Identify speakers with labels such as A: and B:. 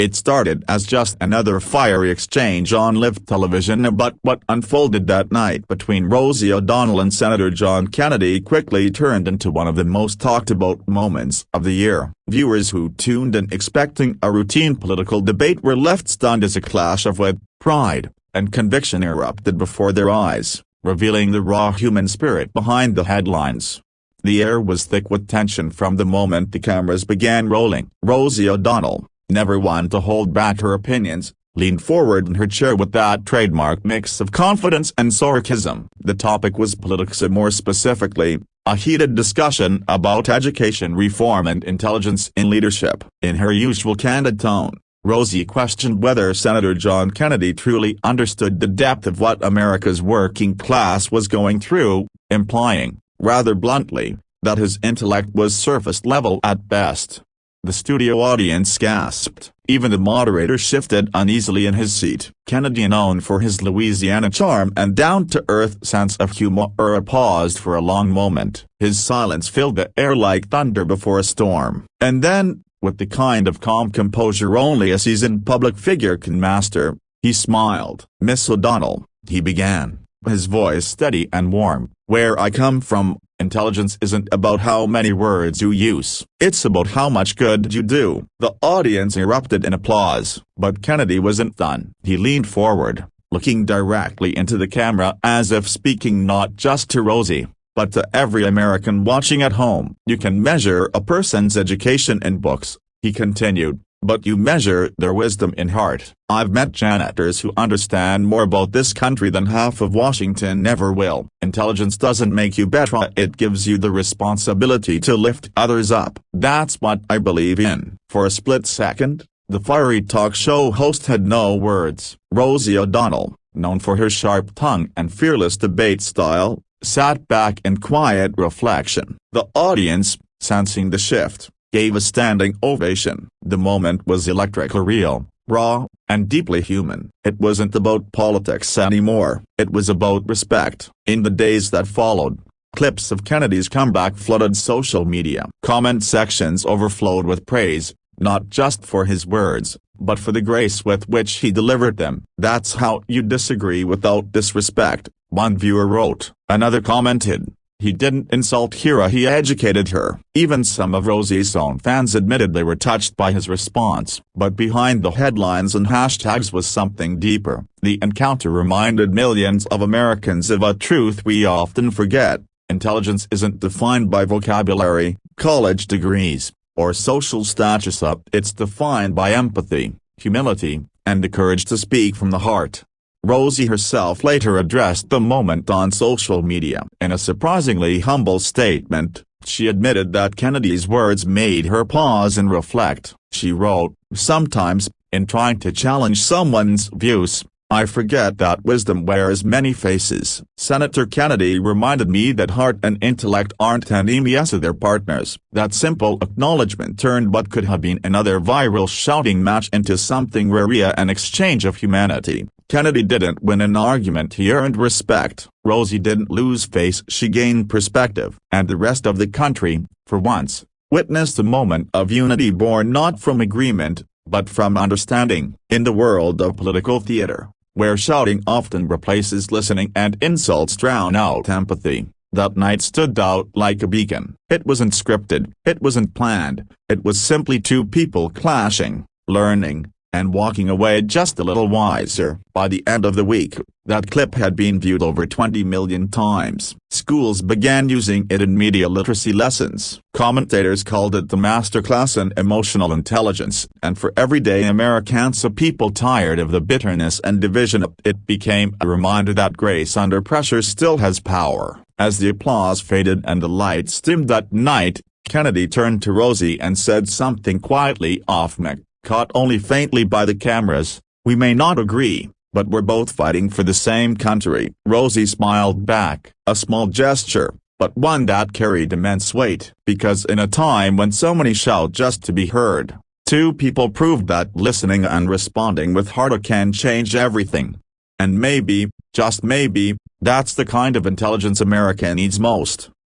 A: It started as just another fiery exchange on live television, but what unfolded that night between Rosie O'Donnell and Senator John Kennedy quickly turned into one of the most talked-about moments of the year. Viewers who tuned in expecting a routine political debate were left stunned as a clash of wit, pride, and conviction erupted before their eyes, revealing the raw human spirit behind the headlines. The air was thick with tension from the moment the cameras began rolling. Rosie O'Donnell, never one to hold back her opinions, leaned forward in her chair with that trademark mix of confidence and sarcasm. The topic was politics, and more specifically, a heated discussion about education reform and intelligence in leadership. In her usual candid tone, Rosie questioned whether Senator John Kennedy truly understood the depth of what America's working class was going through, implying, rather bluntly, that his intellect was surface level at best. The studio audience gasped. Even the moderator shifted uneasily in his seat. Kennedy, known for his Louisiana charm and down-to-earth sense of humor, paused for a long moment. His silence filled the air like thunder before a storm. And then, with the kind of calm composure only a seasoned public figure can master, he smiled. "Miss O'Donnell," he began, his voice steady and warm, "where I come from, intelligence isn't about how many words you use. It's about how much good you do." The audience erupted in applause, but Kennedy wasn't done. He leaned forward, looking directly into the camera as if speaking not just to Rosie, but to every American watching at home. "You can measure a person's education in books," he continued, "but you measure their wisdom in heart. I've met janitors who understand more about this country than half of Washington ever will. Intelligence doesn't make you better, it gives you the responsibility to lift others up. That's what I believe in." For a split second, the fiery talk show host had no words. Rosie O'Donnell, known for her sharp tongue and fearless debate style, sat back in quiet reflection. The audience, sensing the shift, gave a standing ovation. The moment was electric, real, raw, and deeply human. It wasn't about politics anymore. It was about respect. In the days that followed, clips of Kennedy's comeback flooded social media. Comment sections overflowed with praise, not just for his words, but for the grace with which he delivered them. "That's how you disagree without disrespect," one viewer wrote. Another commented, "He didn't insult Kira, he educated her." Even some of Rosie's own fans admitted they were touched by his response. But behind the headlines and hashtags was something deeper. The encounter reminded millions of Americans of a truth we often forget: intelligence isn't defined by vocabulary, college degrees, or social status. It's defined by empathy, humility, and the courage to speak from the heart. Rosie herself later addressed the moment on social media. In a surprisingly humble statement, she admitted that Kennedy's words made her pause and reflect. She wrote, "Sometimes, in trying to challenge someone's views, I forget that wisdom wears many faces." Senator Kennedy reminded me that heart and intellect aren't enemies of their partners. That simple acknowledgement turned what could have been another viral shouting match into something rare, an exchange of humanity. Kennedy didn't win an argument, he earned respect. Rosie didn't lose face, she gained perspective. And the rest of the country, for once, witnessed a moment of unity born not from agreement, but from understanding. In the world of political theater, where shouting often replaces listening and insults drown out empathy, that night stood out like a beacon. It wasn't scripted, it wasn't planned, it was simply two people clashing, learning, and walking away just a little wiser. By the end of the week, that clip had been viewed over 20 million times. Schools began using it in media literacy lessons. Commentators called it the masterclass in emotional intelligence. And for everyday Americans, people tired of the bitterness and division, it became a reminder that grace under pressure still has power. As the applause faded and the lights dimmed that night, Kennedy turned to Rosie and said something quietly off-mic, caught only faintly by the cameras, "We may not agree, but we're both fighting for the same country." Rosie smiled back, a small gesture, but one that carried immense weight. Because in a time when so many shout just to be heard, two people proved that listening and responding with heart can change everything. And maybe, just maybe, that's the kind of intelligence America needs most.